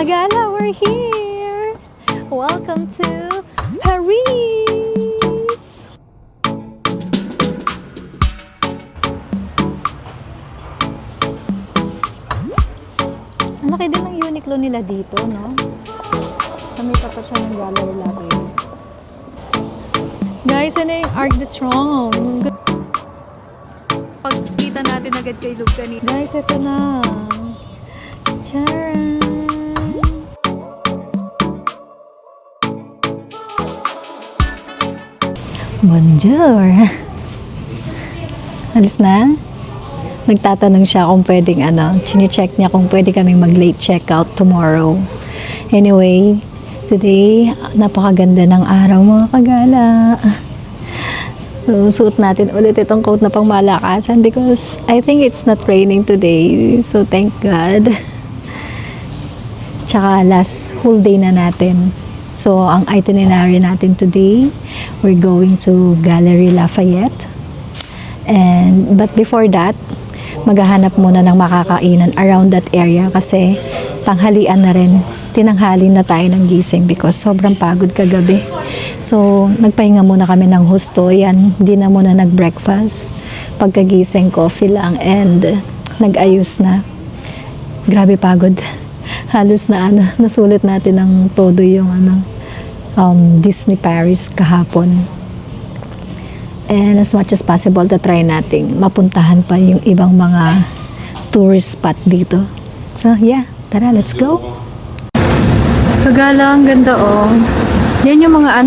Kagala, we're here! Welcome to Paris! Ang laki din ng Uniqlo nila dito, no? Sa may tapat siya ng gallery lobby. Guys, ano yung Arc de Triomphe? Pagkita natin agad kay Luke kanina. Guys, ito na. Charan! Bonjour! Alis na? Nagtatanong siya kung pwedeng chine-check niya kung pwede kaming mag-late checkout tomorrow. Anyway, today, napakaganda ng araw mga kagala. So, suot natin ulit itong coat na pang malakasan because I think it's not raining today. So, thank God. Tsaka last whole day na natin. So, ang itinerary natin today, we're going to Gallery Lafayette. But before that, maghahanap muna ng makakainan around that area kasi tanghalian na rin. Tinanghali na tayo ng gising because sobrang pagod kagabi. So, nagpahinga muna kami ng husto. Yan, hindi na muna nag-breakfast. Pagkagising, coffee lang and nag-ayos na. Grabe pagod. Halos na nasulit natin ng todo yung Disney Paris kahapon. And as much as possible to try nating mapuntahan pa yung ibang mga tourist spot dito. So yeah, tara, let's go. Kagala, ang ganda oh. Yan yung mga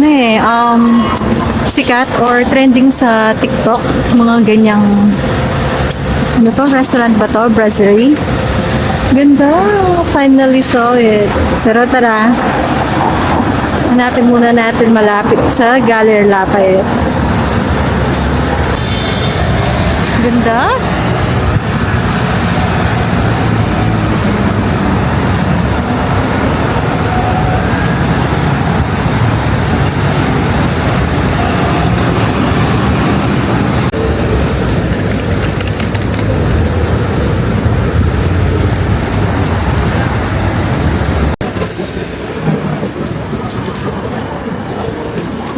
sikat or trending sa TikTok, mga ganyang restaurant ba to? Brasserie. Ganda! Finally saw it. Pero tara, hanapin muna natin malapit sa Gallery Lafayette. Ganda!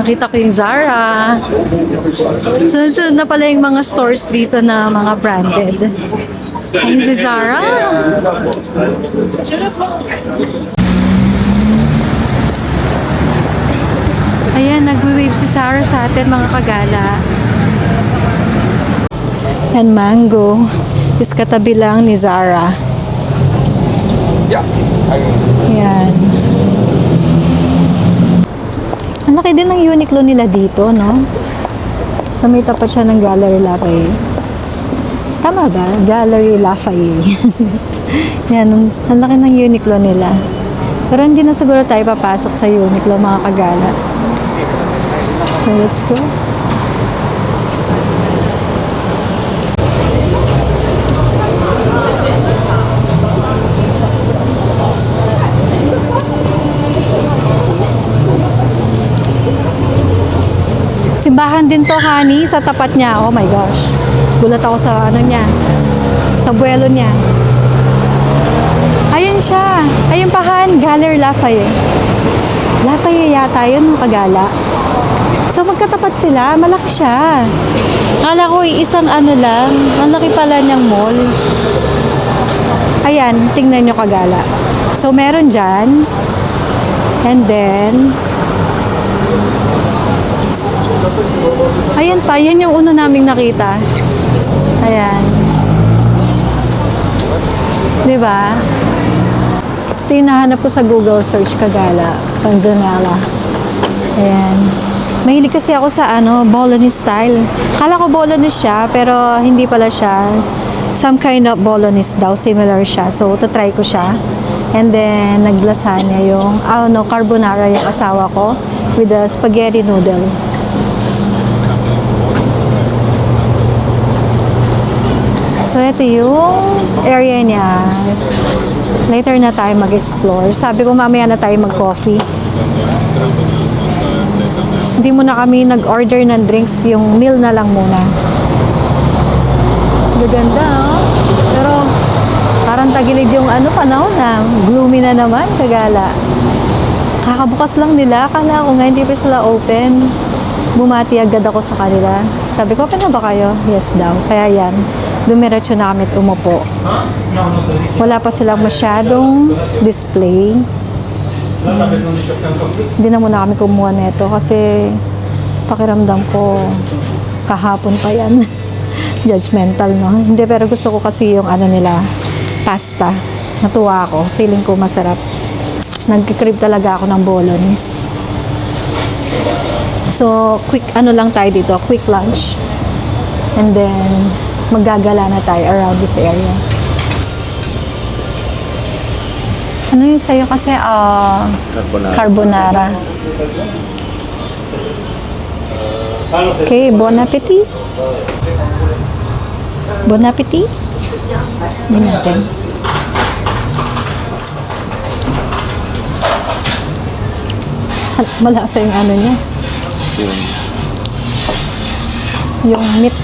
Nakita ko yung Zara. Sunod na pala yung mga stores dito na mga branded. Ayun si Zara. Ayan, nag-wave si Zara sa atin mga kagala. And Mango is katabi lang ni Zara. Ayan. Ang laki din ng Uniqlo nila dito, no? Sa may tapat siya ng Gallery Lafayette. Tama ba? Gallery Lafayette. Yan, ang laki ng Uniqlo nila. Pero hindi na siguro tayo papasok sa Uniqlo, mga kagala. So, let's go. Simbahan din to, honey, sa tapat niya. Oh my gosh. Gulat ako sa niya. Sa buwelo niya. Ayun siya. Ayun pa, Han. Gallery Lafayette. Lafayette yata yun, kagala. So, magkatapat sila. Malaki siya. Kala ko isang lang. Ang laki pala niyang mall. Ayan, tingnan nyo kagala. So, meron dyan. And then, ayan pa, yan yung una naming nakita. Ayan. Diba? Ito yung nahanap ko sa Google search kagala. Panzanella. Ayan. Mahilig kasi ako sa Bolognese style. Kala ko Bolognese siya, pero hindi pala siya. Some kind of Bolognese daw. Similar siya. So, tatry ko siya. And then, naglasanya yung, carbonara yung asawa ko with the spaghetti noodle. So, ito yung area niya. Later na tayo mag-explore. Sabi ko, mamaya na tayo mag-coffee. Hindi muna kami nag-order ng drinks. Yung meal na lang muna. Gaganda, oh. Pero, Parang tagilid yung panahon na gloomy na naman, Kagala. Kakabukas lang nila. Akala ko nga hindi pa sila open. Bumati agad ako sa kanila. Sabi ko, open na ba kayo? Yes daw. Kaya yan, dumiretso na kami at umupo. Wala pa silang masyadong display. Hindi na muna kami kumuha nito kasi pakiramdam ko kahapon pa yan. Judgmental, no? Hindi, pero gusto ko kasi yung nila, pasta. Natuwa ako. Feeling ko masarap. Nagkikrib talaga ako ng bolognese. So, quick lang tayo dito. Quick lunch. And then, maggagala na tayo around this area. Ano yung sa'yo kasi? Carbonara. Okay, bon appetit. Bon appetit. Hindi natin. Malasa yung niya. Yung meat.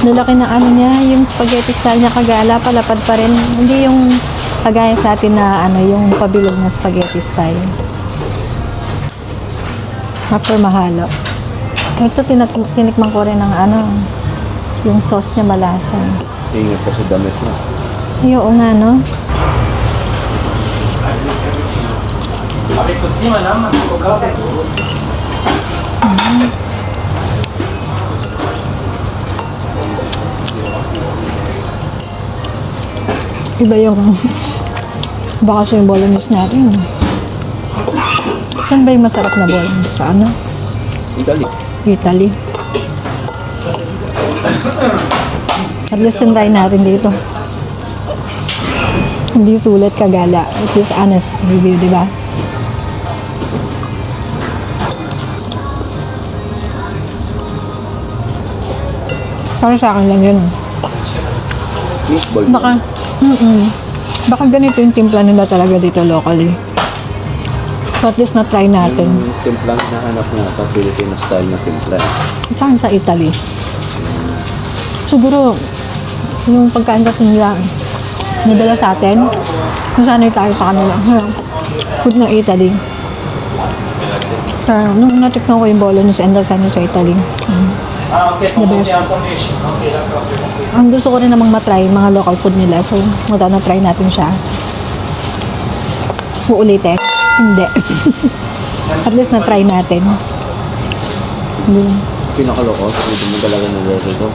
Nalaki na niya, yung spaghetti style niya, Kagala, palapad pa rin. Hindi yung kagaya sa atin na yung pabilog na spaghetti style. Proper mahalo. Ito, tinikman ko rin ng yung sauce niya malasa. Ingat ka sa damit mo. Ay, oo nga, no? Iba yung baka yung bolognese natin. Saan ba yung masarap na bolognese? Sa Italy. Italy. At least try natin dito. Hindi sulit, Kagala. At least honest review, di ba? Para sa akin lang yun. Meatball. Baka ganito yung timpla nila talaga dito locally. So at least na-try natin. Yung timplang nahanap nga ito, Filipino style na timpla. At saka sa Italy. Siguro, yung pagkain kasi nila, nidala sa atin, nasanay tayo sa kanila. Food ng Italy. Nung natikman ko yung bolognese and lasagna sa Italy. The best. Ang gusto ko rin namang matry mga local food nila. So, na-try natin siya. Uulitin? Hindi. At least na-try natin. Pinakaloko, hindi mo talaga nag-reto ito.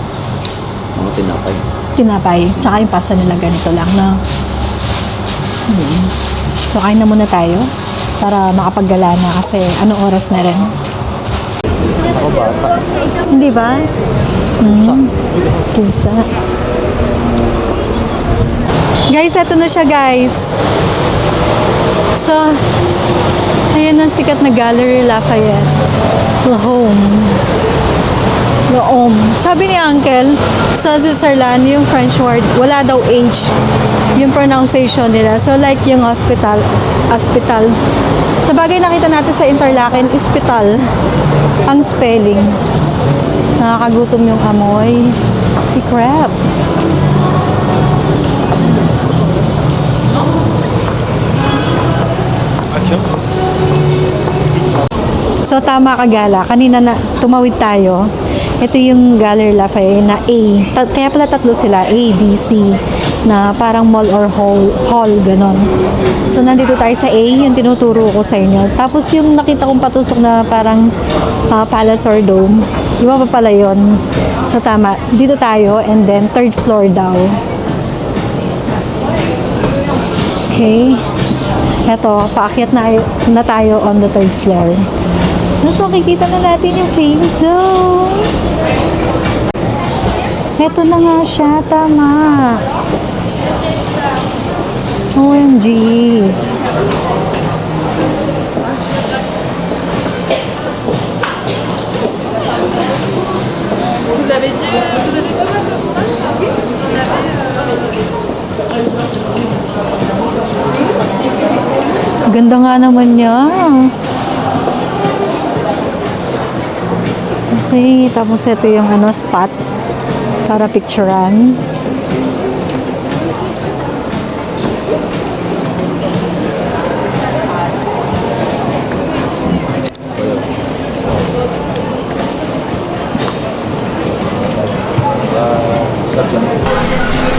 Mga tinapay. Tinapay. Tsaka yung pasta nila ganito lang, no? So, kain na muna tayo para makapaggala na kasi anong oras na rin. Ako bata. Hindi ba? Pusa. Guys, eto na siya, guys. So, ayan ang sikat na Gallery Lafayette. Laom. Sabi ni Uncle, sa Switzerland, yung French word, wala daw age. Yung pronunciation nila. So, like yung hospital. Sa bagay nakita natin sa Interlaken, hospital. Ang spelling. Nakakagutom yung amoy. Crap. So, tama, Kagala. Kanina na tumawid tayo. Ito yung Gallery Lafayette na A. Kaya pala tatlo sila. A, B, C. Na parang mall or hall, ganon. So, nandito tayo sa A, yung tinuturo ko sa inyo. Tapos, yung nakita kong patusok na parang palace or dome. Iba pa pala yun. So, tama. Dito tayo and then third floor daw. Okay. Eto, paakyat na tayo on the third floor. So, makikita na natin yung famous dome. Eto na nga siya, tama. OMG. Vous avez dit, vous avez pas mal de courage? Oui, vous en avez. Ganda nga naman niya. Okay, tapos ito yung ano, spot para picturean.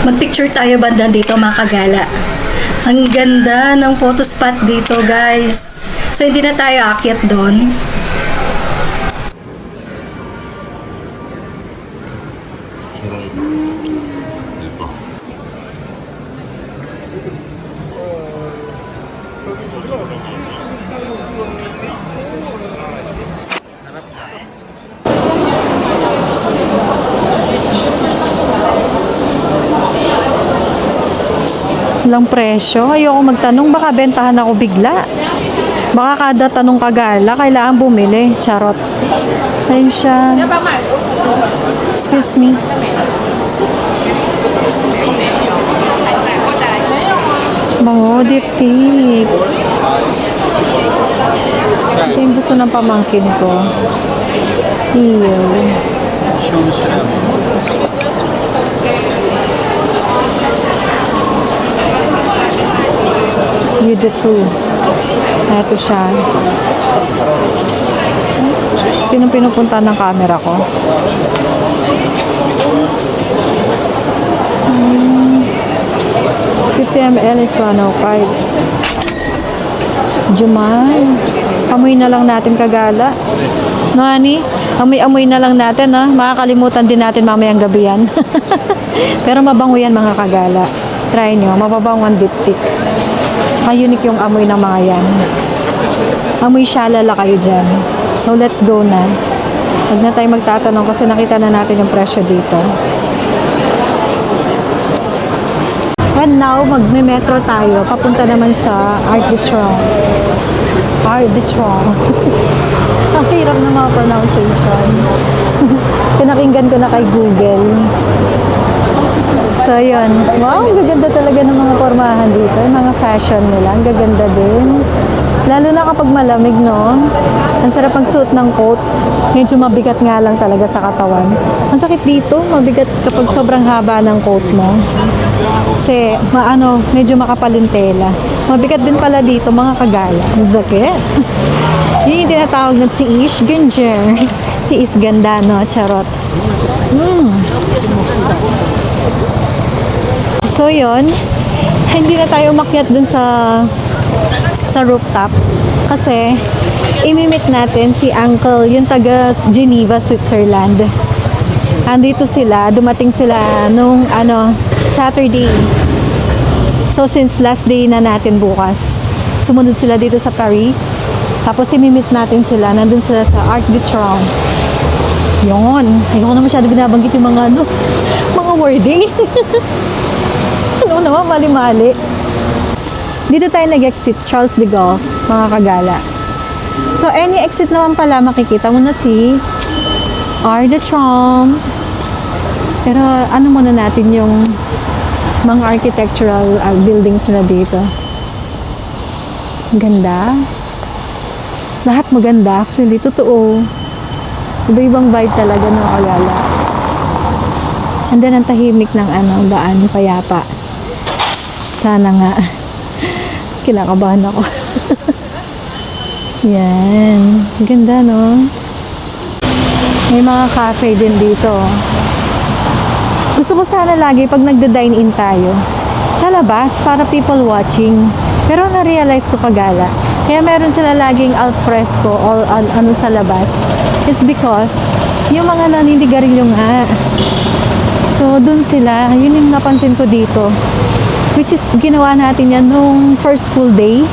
Magpicture tayo banda dito mga kagala. Ang ganda ng photo spot dito guys. So hindi na tayo aakyat doon. Lang presyo. Ayoko magtanong, baka bentahan ako bigla. Baka kada tanong kagala, kailangan bumili. Charot. Ayun siya. Excuse me. Bango, diptip. Ito yung gusto ng pamangkin ko. Iyo. Beautiful. Ito siya. Sino pinupunta ng camera ko? 50 ml is 105. Juman. Amoy na lang natin kagala. No, honey? Amoy-amoy na lang natin, ha? Makakalimutan din natin mamayang gabi yan. Pero mabango yan, mga kagala. Try nyo. Mababango ang diptik. Unique yung amoy ng mga yan. Amoy shalala kayo dyan. So, let's go na. Huwag na tayo magtatanong kasi nakita na natin yung presyo dito. And now, magme-metro tayo. Papunta naman sa Arc de Triomphe. Arc de Triomphe. Ang hirap na mga pronunciation. Pinakinggan ko na kay Google. So, yun. Wow, ang gaganda talaga ng mga pormahan dito. Yung mga fashion nila. Ang gaganda din. Lalo na kapag malamig, no? Ang sarap magsuot ng coat. Medyo mabigat nga lang talaga sa katawan. Ang sakit dito, mabigat kapag sobrang haba ng coat mo. Kasi, medyo makapal yung tela. Mabigat din pala dito, mga kagala. Ang sakit. Yun yung tinatawag na tiish ganger. Tiis ganda, no? Charot. So, yun. Hindi na tayo umakyat dun sa rooftop. Kasi, imimit natin si Uncle, yung taga Geneva, Switzerland. Andito sila. Dumating sila nung, Saturday. So, since last day na natin bukas, sumunod sila dito sa Paris. Tapos, imimit natin sila. Nandun sila sa Arc de Triomphe. Yun. Ayoko na masyado binabanggit yung mga, mga wording. Ano naman, mali-mali. Dito tayo nag-exit, Charles de Gaulle, mga kagala. So, any exit naman pala, makikita mo na si Arc de Triomphe. Pero, ano muna natin yung mga architectural buildings na dito. Ganda. Lahat maganda. Actually, totoo. Iba-ibang vibe talaga ng kagala. And then, ang tahimik ng daan, payapa. Sana nga. Kinakabahan ako. Yan. Ganda, no? May mga cafe din dito. Gusto ko sana lagi pag nagda-dine-in tayo, sa labas, para people watching. Pero na-realize ko kagala. Kaya meron sila laging al fresco o sa labas. It's because, yung mga naninigarilyo nga. So, dun sila. Yun yung napansin ko dito. Which is, ginawa natin yan nung first full day.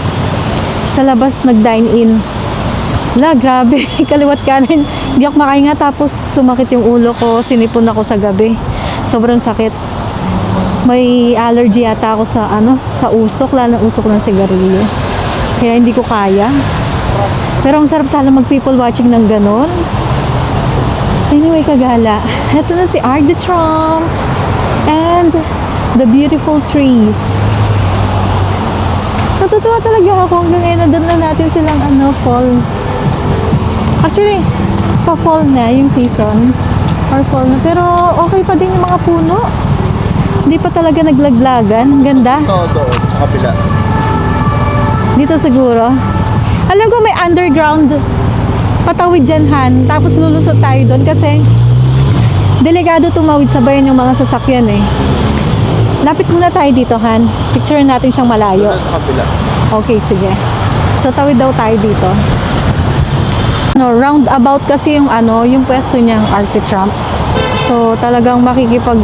Sa labas, nag-dine-in. Grabe. Kaliwat kanan. Hindi ako makahinga. Tapos, sumakit yung ulo ko. Sinipon ako sa gabi. Sobrang sakit. May allergy yata ako sa usok. Lalo na usok ng sigarilyo. Kaya hindi ko kaya. Pero ang sarap sana mag-people watching ng ganon. Anyway, kagala. Ito na si Arc de Triomphe. And the beautiful trees. Natutuwa talaga ako hanggang ngayon. Doon na natin silang fall. Actually, Pa-fall na yung season. Or fall na. Pero okay pa din yung mga puno. Hindi pa talaga naglaglagan. Ganda. Ito, doon, sa kabila. Dito siguro. Alam ko may underground patawid dyan, Han. Tapos lulusot tayo doon kasi delikado tumawid sa bayan yung mga sasakyan eh. Lapit muna tayo dito, Han. Picture natin siyang malayo. Doon sa kabila. Okay, sige. So tawid daw tayo dito. No, roundabout kasi yung yung pwesto niyang Architrump. So talagang makikipag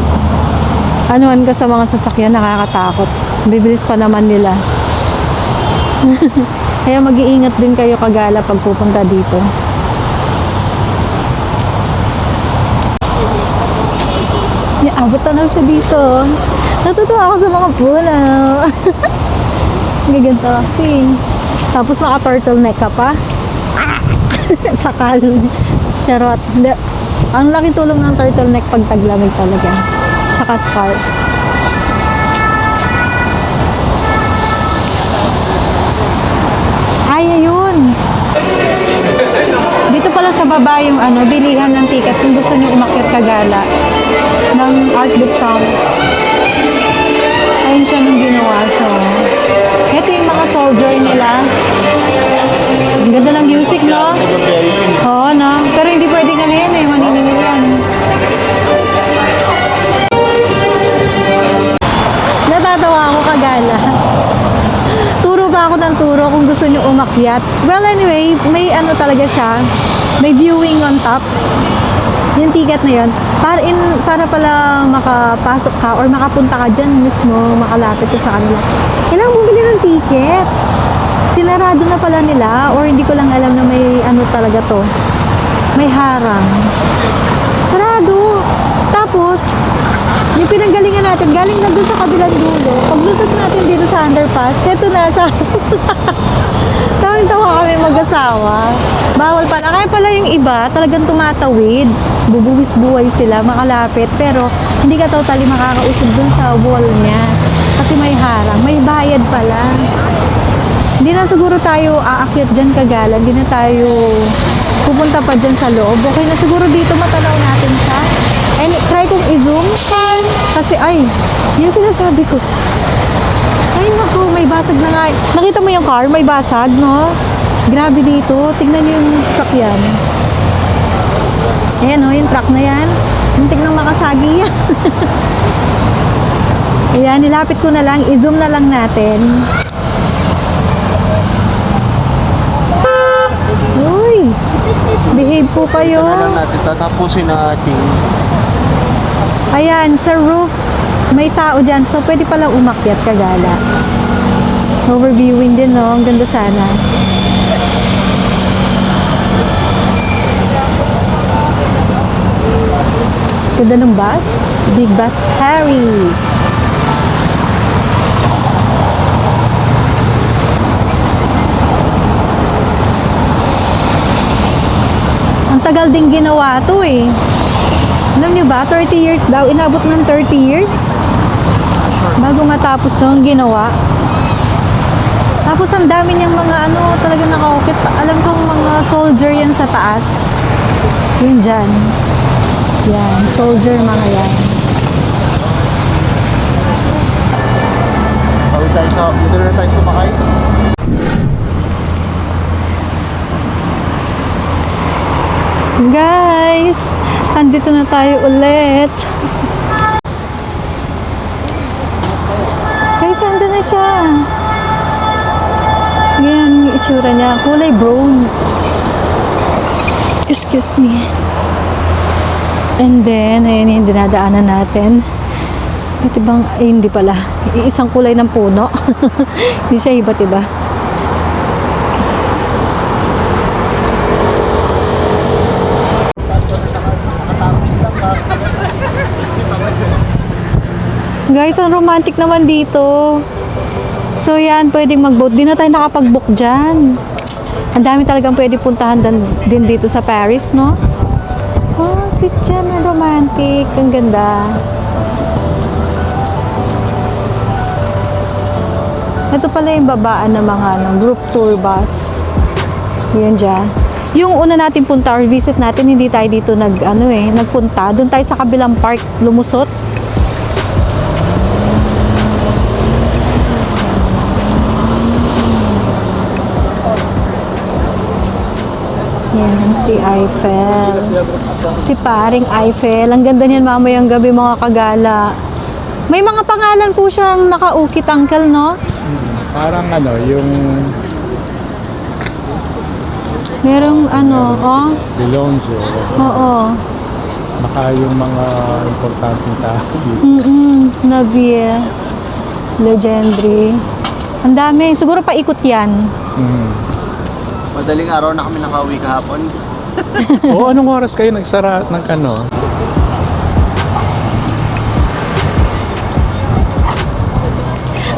anuan ka sa mga sasakyan, nakakatakot. Bibilis pa naman nila. Kaya mag-iingat din kayo kagala pag pupunta dito. Abot na siya dito. Natutuwa ako sa mga puno. Gaganda kasi. Tapos naka-turtleneck ka pa. Sakal. Charot. Hindi. Ang laking tulong ng turtleneck pag taglamig talaga. Tsaka scarf. Ay, ayun. Dito pala sa baba yung bilihan ng ticket kung gusto niyo umakyat kagala ng Arc de Trump. Ayun siya nung ginawa siya. Ito yung mga soldier nila. Ang ganda ng music, no? Oo, no? Pero hindi pwedeng yan eh. Maniningil yan. Natatawa ako kagala. Turo pa ako ng turo kung gusto nyo umakyat. Well, anyway, may talaga siya. May viewing on top. Yung ticket na yun. Para pala makapasok ka or makapunta ka dyan mismo, makalapit ka sa kanila. Kailangan bumili ng ticket. Sinarado na pala nila or hindi ko lang alam na may talaga to. May harang. Sarado. Tapos, yung pinanggalingan natin, galing na doon sa kabilang dulo. Paglusot natin dito sa underpass, eto na sa... Tawang-tawa kami mag-asawa. Bawal pala. Kaya pala yung iba, talagang tumatawid. Bubuwis buhay sila, makalapit. Pero, hindi ka totally makakausap dun sa wall niya. Kasi may harang. May bayad pala. Hindi na siguro tayo aakyat dyan kagala. Hindi na tayo pupunta pa dyan sa loob. Okay na siguro dito matanaw natin siya. And try kong i-zoom. Kasi, yun sinasabi ko. Ay, naku, may basag na nga. Nakita mo yung car? May basag, no? Grabe dito. Tignan niyo yung sakyan. Ayan, no? Yung truck na yan. Muntik nang makasagi yan. Ayan, nilapit ko na lang. I-zoom na lang natin. Uy! Behave po kayo. Ito na lang natin. Tatapusin natin. Ayan, sa roof, may tao dyan. So, pwede palang umakyat kagala. Overviewing din, no? Ang ganda sana. Ganda ng bus. Big Bus Paris. Ang tagal din ginawa to eh. Alam niyo ba, 30 years daw. Inabot ng 30 years bago matapos nung ginawa. Tapos ang dami niyang mga talaga nakaukit. Alam kong mga soldier yan sa taas. Yun dyan. Yan, soldier mga yan. Dito na tayo sumakay. Guys, andito na tayo ulit. Guys, andito na siya. Ganyan yung itsura niya. Kulay bronze. Excuse me. And then, ayan yung dinadaanan natin. Iba't ibang, hindi pala. Isang kulay ng puno. Hindi siya iba't iba. Guys, ang romantic naman dito. So yan, pwedeng mag-boat. Di na tayo nakapag-book dyan. Ang dami talagang pwede puntahan din dito sa Paris, no? Oh, sweet yan. Ang romantic. Ang ganda. Ito pala yung babaan ng mga group tour bus. Yan dyan. Yung una natin punta or visit natin, hindi tayo dito nagpunta. Doon tayo sa kabilang park lumusot. Yan, si Eiffel. Si paring Eiffel. Ang ganda niyan mamayang gabi mga kagala. May mga pangalan po siyang nakaukit, uncle, no? Parang yung Merong Bilonjo, oo. baka yung mga importanteng tao dito. Navier. Legendary. Ang dami. Siguro paikot yan. Madaling araw na kami nakauwi kahapon. O anong oras kayo nagsara ng ano?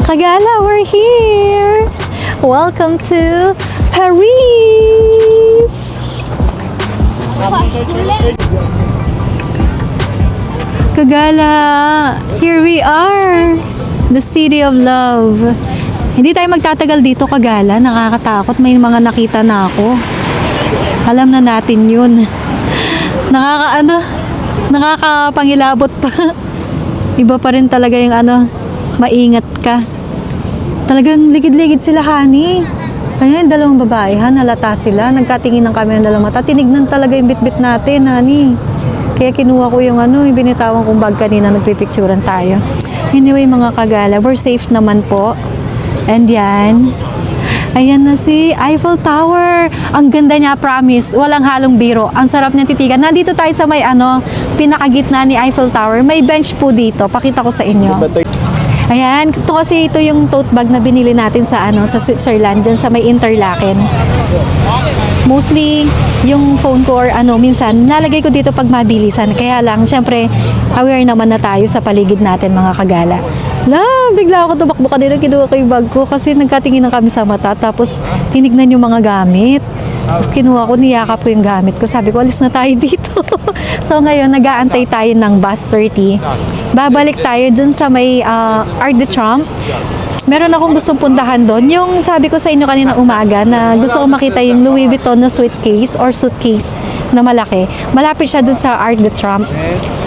Kagala, we're here! Welcome to Paris! Kagala, here we are! The city of love. Hindi tayo magtatagal dito, Kagala. Nakakatakot. May mga nakita na ako. Alam na natin yun. Nakakapangilabot pa. Iba pa rin talaga yung maingat ka. Talagang ligid-ligid sila, honey. Kaya yung dalawang babae, nalata sila. Nagkatingin ng kami ng dalawang mata. Tinignan talaga yung bit-bit natin, honey. Kaya kinuha ko yung yung binitawan kong bag kanina, nagpipicturan tayo. Anyway, mga Kagala, we're safe naman po. And yan. Ayan na si Eiffel Tower. Ang ganda niya, promise. Walang halong biro. Ang sarap niya titigan. Nandito tayo sa may pinakagitna ni Eiffel Tower. May bench po dito. Pakita ko sa inyo. Ayan, ito yung tote bag na binili natin sa sa Switzerland, dyan sa may Interlaken. Mostly yung phone ko or minsan nalagay ko dito pag mabilisan. Kaya lang, syempre, aware naman na tayo sa paligid natin, mga Kagala. Bigla ako tumakbo kanina, kinuha ko yung bag ko kasi nagkatingin na kami sa mata, tapos tinignan yung mga gamit. Tapos kinuha ko, niyakap ko yung gamit ko. Sabi ko, alis na tayo dito. So ngayon, nag-aantay tayo ng bus 30. Babalik tayo dun sa may Arc de Triomphe. Meron akong gustong puntahan doon. Yung sabi ko sa inyo kanina umaga na gusto ko makita yung Louis Vuitton na suitcase or suitcase na malaki. Malapit siya dun sa Arc de Triomphe.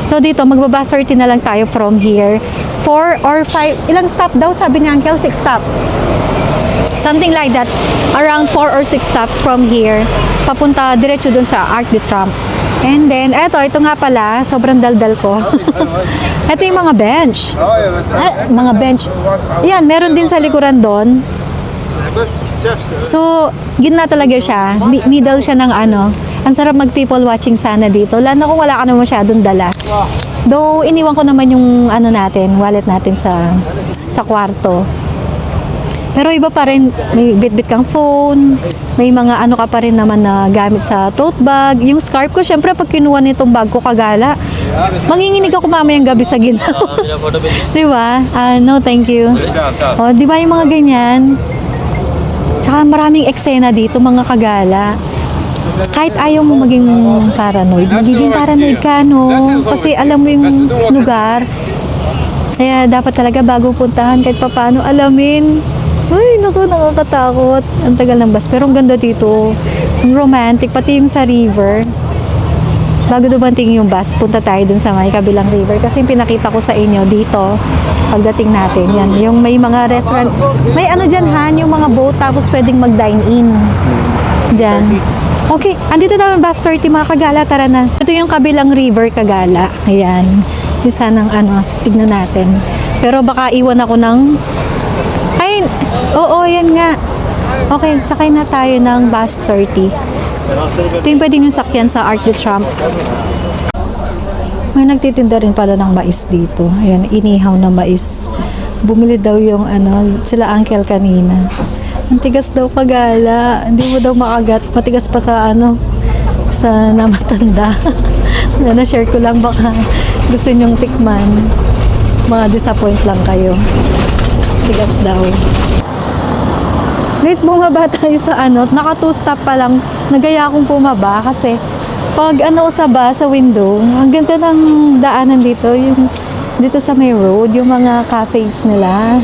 So dito, magbabus 30 na lang tayo from here. 4 or 5, ilang stop daw? Sabi ni Uncle, 6 stops. Something like that. Around 4 or 6 stops from here. Papunta diretso dun sa Arc de Triomphe. And then, ito nga pala, sobrang daldal ko. Ito yung mga bench. Mga bench. Yan, meron din sa likuran doon. So, gitna talaga siya. Middle siya ng Ang sarap mag people watching sana dito. Lalo kung wala ka na masyadong dala. Though, iniwan ko naman yung wallet natin sa kwarto. Pero iba pa rin, may bit-bit kang phone, may mga ka pa rin naman na gamit sa tote bag. Yung scarf ko, syempre pag kinuha nitong bag ko, Kagala, manginginig ako mamayang gabi sa ginaw. Di ba? No, thank you. Di ba yung mga ganyan? Tsaka maraming eksena dito, mga Kagala. Kahit ayaw mo maging paranoid, magiging paranoid ka, no? Kasi alam mo yung lugar. Kaya dapat talaga bago puntahan, kahit paano alamin. Ay, naku, nakakatakot. Ang tagal ng bus. Pero ang ganda dito. Ang romantic. Pati yung sa river. Bago dumating yung bus, punta tayo dun sa may kabilang river. Kasi yung pinakita ko sa inyo dito, pagdating natin, yan. Yung may mga restaurant. May dyan, yung mga boat, tapos pwedeng mag-dine-in. Dyan. Okay, andito naman bus 30, mga Kagala. Tara na. Ito yung kabilang river, Kagala. Ayan. Yung sanang tignan natin. Pero baka iwan ako ng oo, yan nga. Okay, sakay na tayo ng bus 30. Ito yung pwede nyo sakyan sa Arc de Triomphe. May nagtitinda rin pala ng mais dito. Ayan, inihaw na mais. Bumili daw yung sila uncle kanina. Ang tigas daw, Kagala. Hindi mo daw makagat. Matigas pa sa sa namatanda. Na-share ko lang, baka gusto nyong tikman. Ma-disappoint lang kayo. Tigas daw. Guys, bumaba tayo sa naka 2 stop pa lang. Nagaya akong pumaba kasi pag sa sa window, ang ganda ng daanan dito, yung dito sa may road, yung mga cafes nila.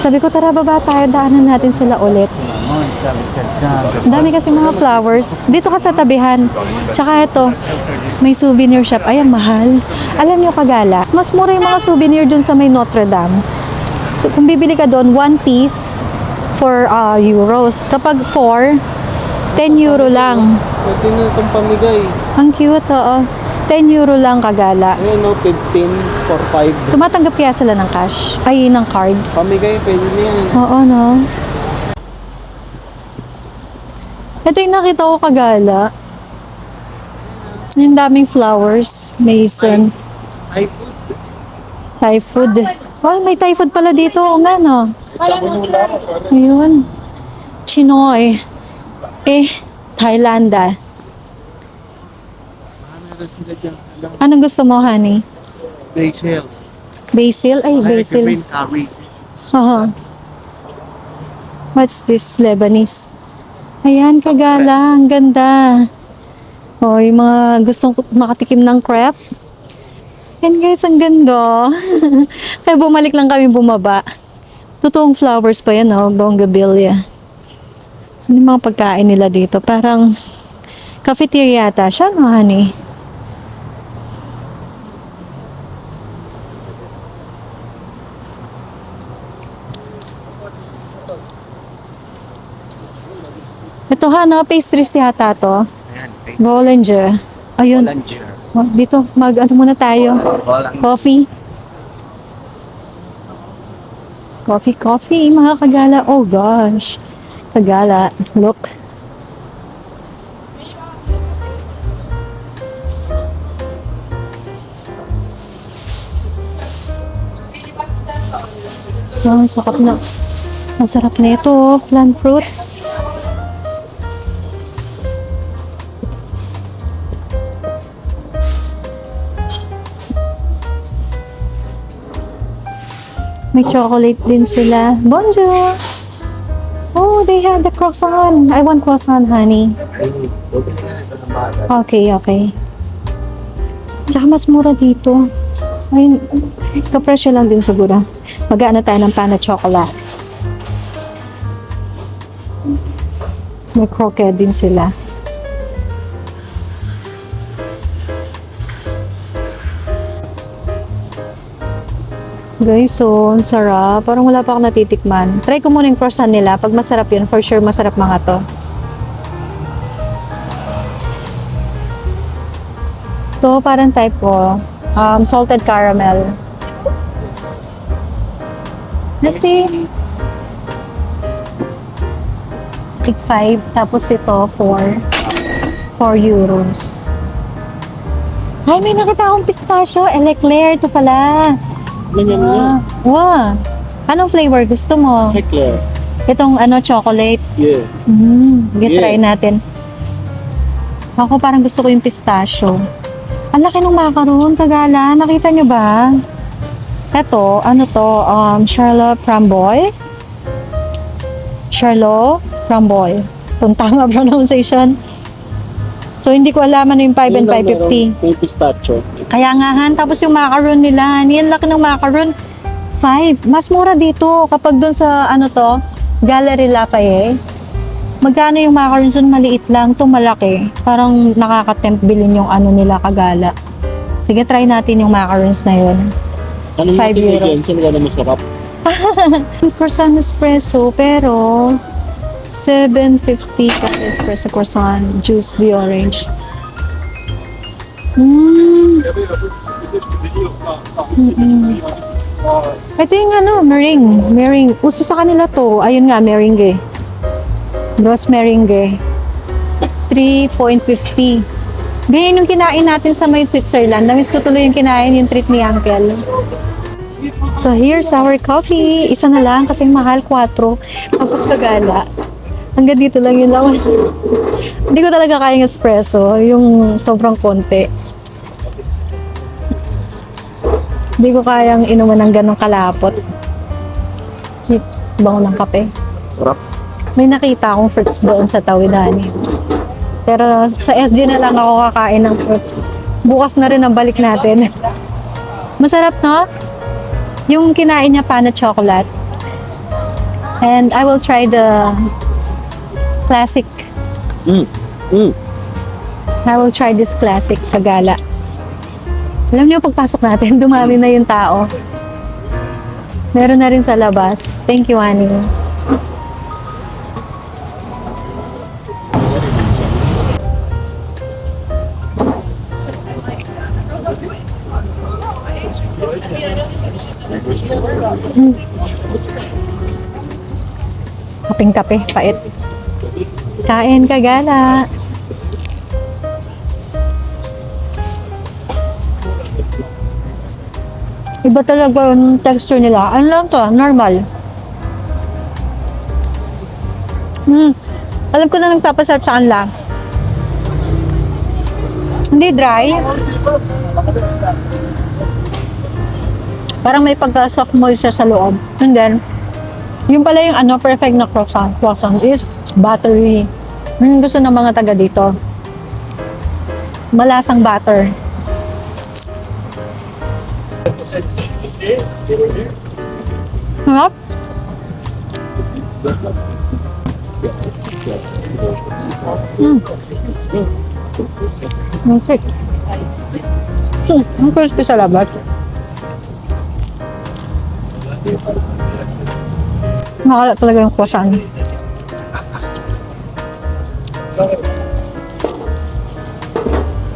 Sabi ko, tara baba tayo, daanan natin sila ulit. Ang dami kasi mga flowers. Dito ka sa tabihan. Tsaka ito, may souvenir shop. Ay, ang mahal. Alam niyo kagala, mas mura yung mga souvenir dun sa may Notre Dame. So, kung bibili ka doon, 1 piece for euros. Kapag 4, 10 euro lang. Pwede na itong pamigay. Ang cute, oo. 10 euro lang kagala. Ayan no, 15 for 5. Tumatanggap kaya sila ng cash? Ay, ng card? Pamigay, pwede na yan. Oo, no? Ito yung nakita ko kagala. Yung daming flowers. Mason. Ay, Thai food. Oh, may Thai food pala dito. O nga, no? Ayun. Chinoy. Thailanda. meron sila dyan. Anong gusto mo, honey? Basil. Basil? Ay, basil. Green curry. Haha. What's this? Lebanese. Ayan, kagala. Ang ganda. O, yung mga gustong makatikim ng crepe. Yan guys, ang ganda. Kaya bumalik lang kami bumaba. Totoong flowers pa yan, oh. Bougainvillea. Ano yung mga pagkain nila dito? Parang cafeteria ata siya, no, honey? Ito ha, no? Pastries yata to. Ayan, Bollinger. Ayun. Bollinger. Oh, dito, ano muna tayo? Coffee. Coffee, mga kagala. Oh gosh. Kagala. Look. Wow, sakap na. Masarap na ito. Plant fruits. May chocolate din sila. Bonjour! Oh, they have the croissant. I want croissant, honey. Okay. Tsaka mas mura dito. Ay, kapresyo lang din siguro. Mag-ano tayo ng pana chocolate. May croquette din sila. Guys, so, ang sarap. Parang wala pa ako natitikman. Try ko muna yung croissant nila. Pag masarap yun, for sure masarap mga to. To, parang type ko. Salted caramel. Nasi. Tig 5. Tapos ito, 4 euros. Ay, may nakita akong pistachio. Eclair. Ito pala. Manyam niya. Wow. Anong flavor gusto mo? Eclair. Itong chocolate. Yeah. Try natin. Ako parang gusto ko yung pistachio. Ang laki ng macaron, kagala. Nakita nyo ba? Ito, Charlotte Framboy. Charlotte Framboy. Itong tama pronunciation. So, hindi ko alam ano yung 5 and 5.50. May pistachio. Kaya nga, Han. Tapos yung macaron nila. Yan laki ng macaron. 5. Mas mura dito kapag doon sa, Gallery Lafayette. Magkano yung macarons doon? Maliit lang. Ito malaki. Parang nakaka-tempt bilhin yung nila kagala. Sige, try natin yung macarons na yun. Ano 5 natin euros. bigyan? Sino na masarap? Croissant espresso, pero 7.50 sa espresso croissant. Juice the orange. Ito yung meringue. Uso sa kanila to. Ayun nga, meringue. Rose meringue. 3.50. Ganyan yung kinain natin sa may Switzerland. Namiss ko tuloy yung kinain, yung treat ni Uncle. So here's our coffee. Isa na lang kasi mahal, 4. Tapos kagala. Hanggang dito lang yung lawan. Hindi ko talaga kayang espresso. Yung sobrang konti. Hindi ko kayang inuman ng ganong kalapot. Bango ng kape. Sarap. May nakita akong fruits doon sa tawidan. Pero sa SG na lang ako kakain ng fruits. Bukas na rin ang balik natin. Masarap, no? Yung kinain niya pana chocolate. And I will try the Classic. Mm. Mm. I will try this classic kagala. Alam niyo, pagpasok natin, dumami na yung tao. Meron na rin sa labas. Thank you, Annie. Kaping-kape, pait. Kain kagala. Iba talaga yung texture nila. Ano lang to? Normal. Alam ko na nagpapasarap sa kanila. Hindi dry. Parang may pagka-soft moisture sa loob. And then, yung pala yung perfect na croissant. Croissant is buttery. Yung gusto ng mga taga dito. Malasang butter. Harap. Ang thick. Ang crispy sa labas. Nakala talaga yung croissant.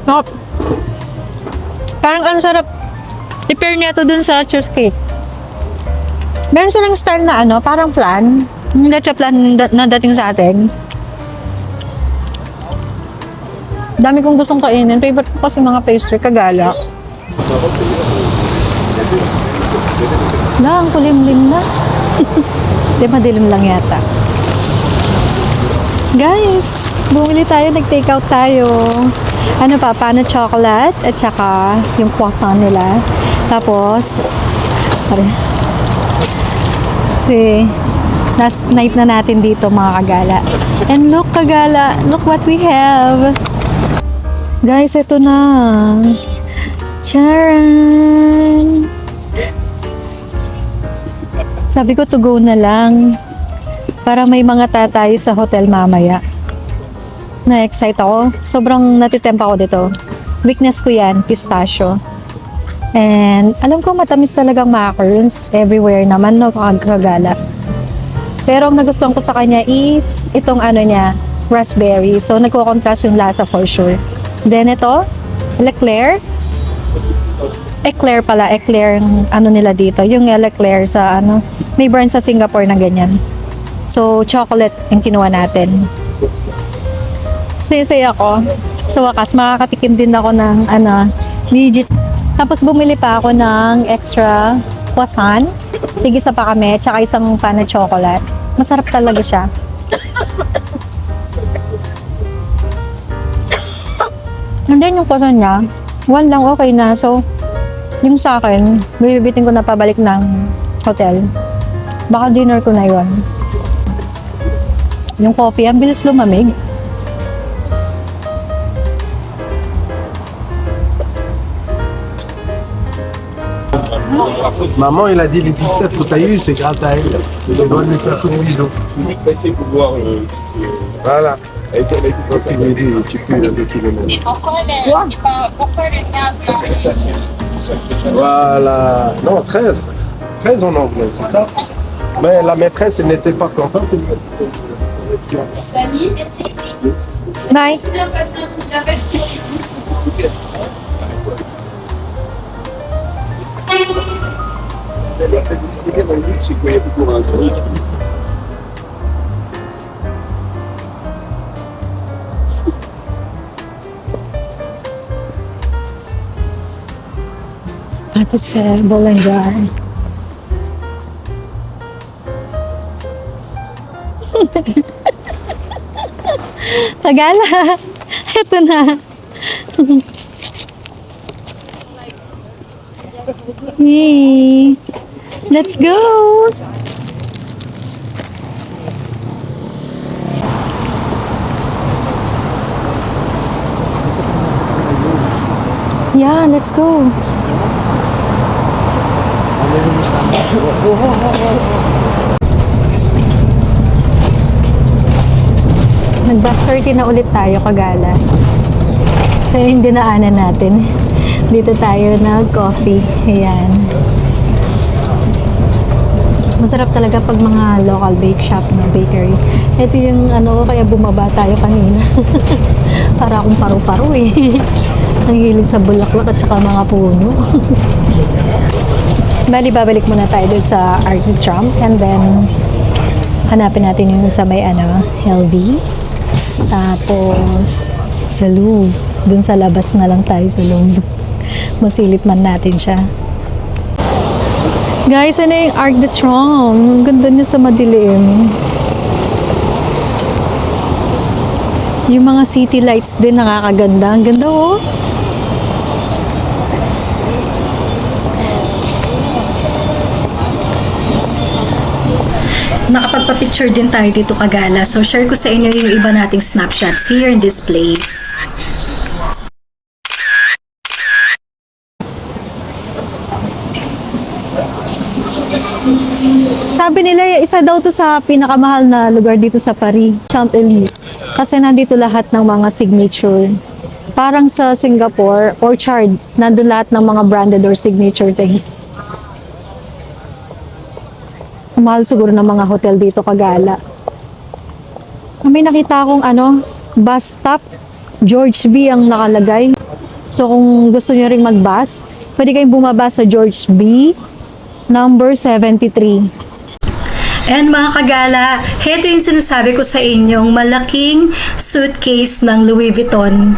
Sarap. Parang ang sarap. I-pair niya to dun sa cheesecake. Meron silang style na parang flan. Hindi siya flan na dating sa atin. Dami kong gustong kainin. Favorite ko kasi mga pastry, kagala. Ang kulimlim na. Di madilim lang yata. Guys, bumili tayo, nag-take out tayo. Paano chocolate at saka yung croissant nila. Tapos, last night na natin dito mga kagala. And look kagala, look what we have. Guys, ito na. Charan! Sabi ko to go na lang. Para may mga tatayo sa hotel mamaya. Na-excite ako. Sobrang natitempa ko dito. Weakness ko yan, pistachio. And alam ko matamis talagang macarons. Everywhere naman, no, kagala. Pero ang nagustuhan ko sa kanya is itong niya, raspberry. So nagko-contrast yung lasa for sure. Then ito, Leclerc. Eclair pala, Eclair yung nila dito. Yung Leclerc sa may brand sa Singapore na ganyan. So chocolate yung kinuha natin. Saya-saya ako. Sa wakas, makakatikim din ako ng legit. Tapos bumili pa ako ng extra croissant. Tig-isa pa kami, tsaka isang pan na chocolate. Masarap talaga siya. And then yung croissant niya, one lang okay na. So, yung sa akin, bibibitin ko na pabalik ng hotel. Baka dinner ko na yun. Yung coffee, ang bilis lumamig. Maman, il a dit les 17 que tu as eu, c'est grâce à elle. Je dois lui faire tous les bisous. Pressé pour voir. Voilà. Donc il me dit, tu peux le kilomètres. Voilà. Non, 13. 13 en anglais, c'est ça? Mais la maîtresse, elle n'était pas contente. Bye! C'est qu'il y a toujours un truc. Ito sa Bolanjar. Kagala! Ito na. Yay! Let's go! Yeah, let's go. Mag-bus 30 na ulit tayo, Kagala. So, yung dinaanan natin. Dito tayo nag-coffee. Ayan. Masarap talaga pag mga local bake shop na bakery. Ito yung ano, kaya bumaba tayo kanina. Para akong paru-paro eh. Ang hilig sa bulaklak at saka mga puno. Bali, babalik muna tayo dun sa Arc de Triomphe and then hanapin natin yung sa may ano, LV. Tapos sa Louvre. Dun sa labas na lang tayo sa Louvre. Masilip man natin siya. Guys, ano yung Arc de Triomphe? Ang ganda niya sa madilim. Yung mga city lights din nakakaganda. Ang ganda oh. Nakapagpa-picture din tayo dito, Kagala. So, share ko sa inyo yung iba nating snapshots here in this place. Sabi nila, isa daw to sa pinakamahal na lugar dito sa Paris, Champs-Élysées. Kasi nandito lahat ng mga signature. Parang sa Singapore, Orchard, nandun lahat ng mga branded or signature things. Mahal siguro ng mga hotel dito, Kagala. May nakita akong ano, bus stop, George B ang nakalagay. So kung gusto nyo ring mag-bus, pwede kayong bumaba sa George B, number 73. And mga Kagala, heto yung sinasabi ko sa inyong malaking suitcase ng Louis Vuitton.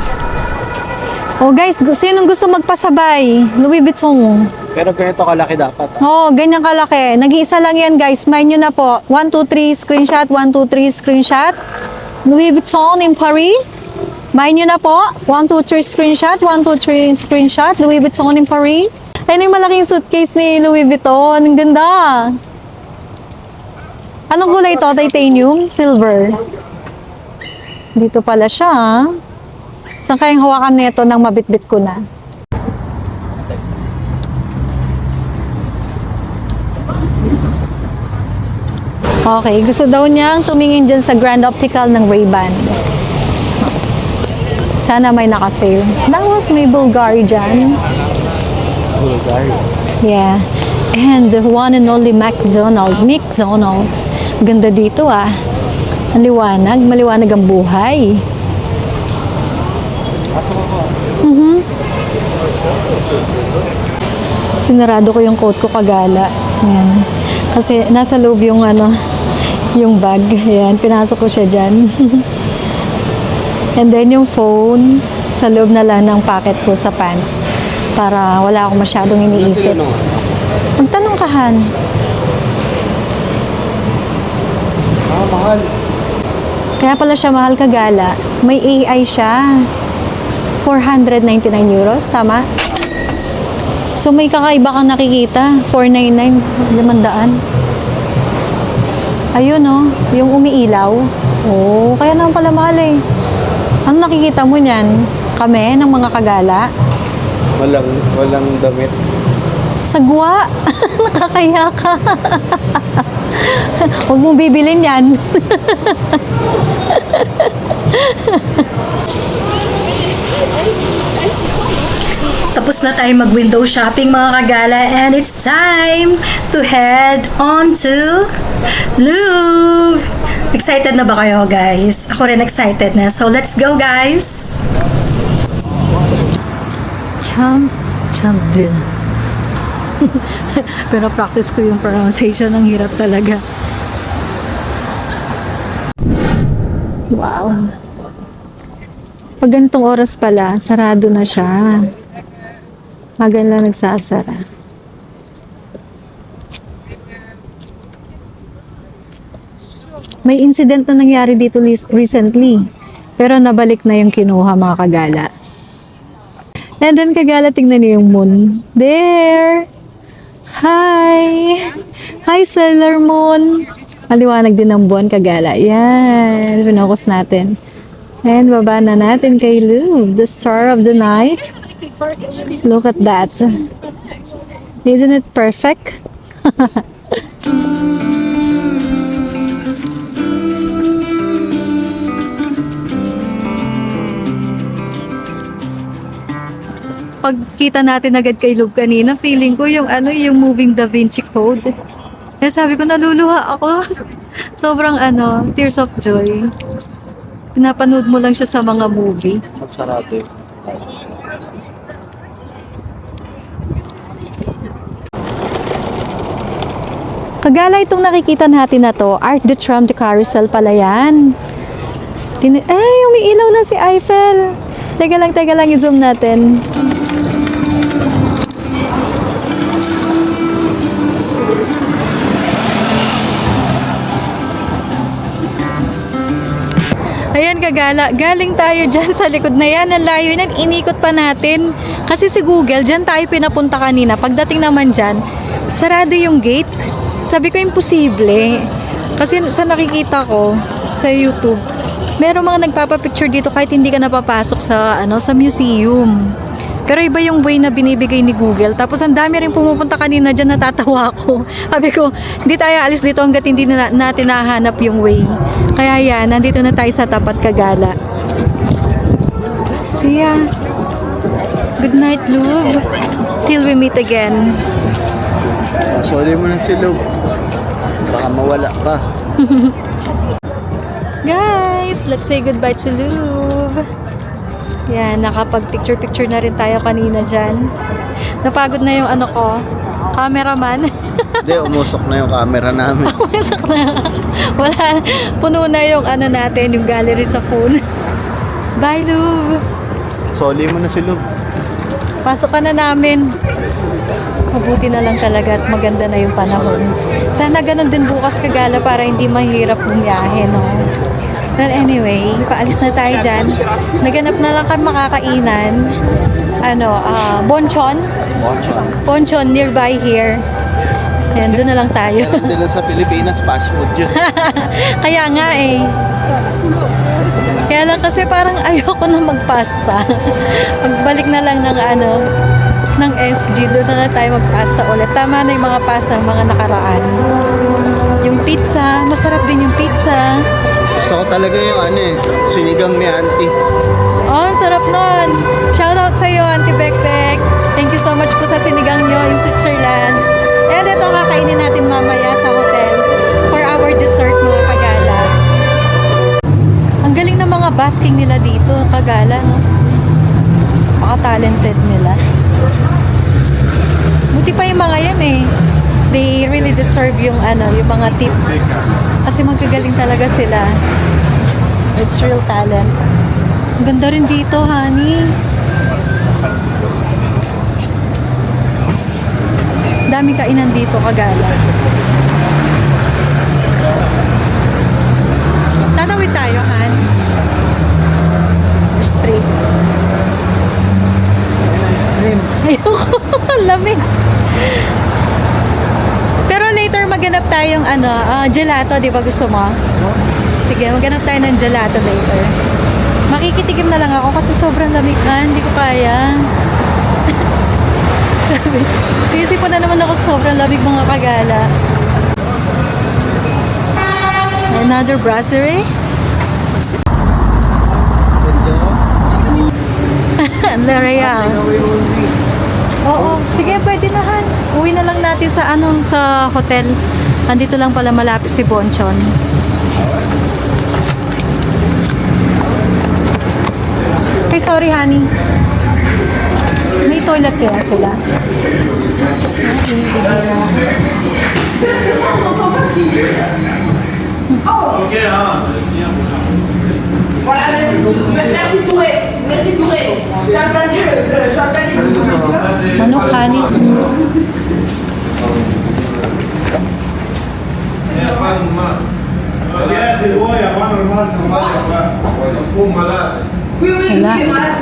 Oh guys, sinong gusto magpasabay? Louis Vuitton. Pero ganito kalaki dapat. Oh, ganyan kalaki. Nag-iisa lang yan guys. Mind nyo na po. 1, 2, 3 screenshot. 1, 2, 3 screenshot. Louis Vuitton in Paris. Mind nyo na po. 1, 2, 3 screenshot. 1, 2, 3 screenshot. Louis Vuitton in Paris. Ayun yung malaking suitcase ni Louis Vuitton. Ang ganda. Anong kulay ito? Titanium? Silver? Dito pala siya. Saan kayang hawakan nito nang mabitbit ko na? Okay, gusto daw niyang tumingin dyan sa Grand Optical ng Ray-Ban. Sana may nakasale. That was may Bulgari dyan. Bulgari. Yeah. And the one and only McDonald. Ganda dito ah. Ang liwanag. Maliwanag ang buhay. Sinarado ko yung coat ko, Kagala. Ayan. Kasi nasa loob yung ano, yung bag. Ayan, pinasok ko siya dyan. And then yung phone, sa loob na lang ng pocket ko sa pants. Para wala akong masyadong iniisip. Magtanong ka, Han. Mahal. Kaya pala siya mahal, Kagala. May AI siya. 499 euros, tama? So may kakaiba kang nakikita. 499, 500. Ayun oh, yung umiilaw. Oh, kaya naman pala mahal eh. Ano nakikita mo niyan? Kami, ng mga Kagala? Walang damit. Sagwa! Nakakaya ka. Huwag mong bibilin yan. Tapos na tayo mag-window shopping mga Kagala, and it's time to head on to Louvre. Excited na ba kayo guys? Ako rin excited na. So let's go guys! Champville. Pero practice ko yung pronunciation, ang hirap talaga. Wow. Pag ganitong oras pala, sarado na siya. Magan lang nagsasara. May incident na nangyari dito recently. Pero nabalik na yung kinuha, mga Kagala. And then, Kagala, tingnan niyo yung moon. There! Hi! Hi, Sailor Moon! Maliwanag din ang buwan, Kagala. Yan! Pinokos natin. And baba na natin kay Louvre, the star of the night. Look at that. Isn't it perfect? pagkita natin agad kay Lube kanina, feeling ko yung ano, yung moving Da Vinci Code. Kaya sabi ko, naluluha ako. Sobrang ano, tears of joy. Pinapanood mo lang siya sa mga movie. Magsarado. Kagala itong nakikita natin na to, Arc de Triomphe de Carousel pala yan. Umiilaw na si Eiffel. Teka lang, i-zoom natin. Ayan kagala, galing tayo dyan sa likod na yan. Ang layo yan, inikot pa natin. Kasi si Google, dyan tayo pinapunta kanina. Pagdating naman dyan, sarado yung gate. Sabi ko, imposible. Kasi sa nakikita ko sa YouTube, merong mga nagpapapicture dito kahit hindi ka napapasok sa sa museum. Pero iba yung way na binibigay ni Google. Tapos ang dami rin pumupunta kanina dyan, natatawa ako. Sabi ko, hindi tayo alis dito hanggat hindi natin nahanap yung way. Kaya yan, nandito na tayo sa tapat kagala. See ya. Good night, Lube. Till we meet again. Sorry mo na si Lou. Baka mawala pa. Guys, let's say goodbye to Lube. Yan, nakapag-picture-picture na rin tayo kanina dyan. Napagod na yung cameraman. Hindi, umusok na yung camera namin. Pumasok na. Wala, puno na yung natin, yung gallery sa phone. Bye, Lube. Sorry mo na si Lou. Pasok ka na namin. Mabuti na lang talaga at maganda na yung panahon. Sana ganun din bukas kagala para hindi mahirap bumiyahe, no? Well, anyway, paalis na tayo dyan. Naganap na lang kami makakainan. Bonchon. Bonchon, nearby here. Ayan, doon na lang tayo. Meron din lang sa Pilipinas, fast food yun. Kaya nga eh. Kaya lang kasi parang ayoko na magpasta. Pagbalik na lang ng SG, doon na lang tayo magpasta ulit. Tama na yung mga pasta, mga nakaraan. Yung pizza, masarap din yung pizza. Gusto ko talaga yung sinigang ni auntie. Oh, sarap nun. Shout out sa iyo, Auntie Bekbek. Thank you so much po sa sinigang nyo in Switzerland. And ito kakainin natin mamaya sa hotel for our dessert, mga kagala. Ang galing ng mga basking nila dito, kagala, no? Paka-talented nila. Buti pa yung mga yan eh. They really deserve yung mga tip. Kasi magkagaling talaga sila. It's real talent. Ang ganda rin dito, honey. Daming kainan dito, kagala. Tatawid tayo, Han. Or straight. Ayoko. Lamig. Pero later maganap tayong gelato, di ba gusto mo? Sige, maganap tayo ng gelato later. Makikitikim na lang ako kasi sobrang lamig, hindi ko kaya. Excuse po na naman ako, sobrang lamig, mga kagala. Another brasserie. L'Oreal. Oo, sige, pwede na, Han. Uwi na lang natin sa hotel. Andito lang pala malapit si Bonchon. Okay, sorry, honey. May toilet kaya sila? Voilà, merci Touré. Merci Touré. J'ai entendu Manok, honey. Oui, oui, Voilà. c'est malade.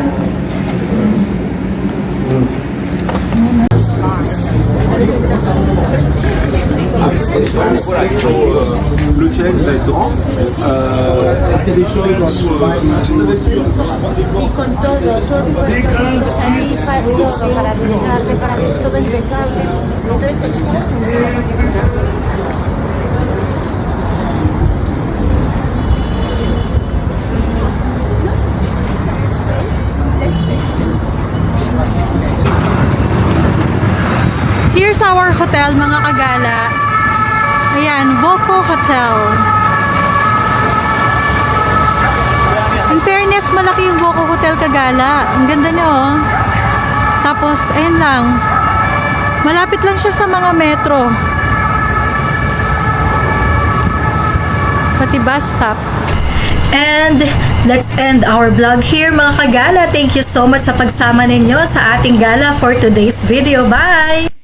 Le challenge va être grand. C'est des choses Hotel, mga kagala. Ayan, Voco Hotel. In fairness, malaki yung Voco Hotel, kagala. Ang ganda niya, oh. Tapos, ayan lang. Malapit lang siya sa mga metro. Pati bus stop. And let's end our vlog here, mga kagala. Thank you so much sa pagsama ninyo sa ating gala for today's video. Bye!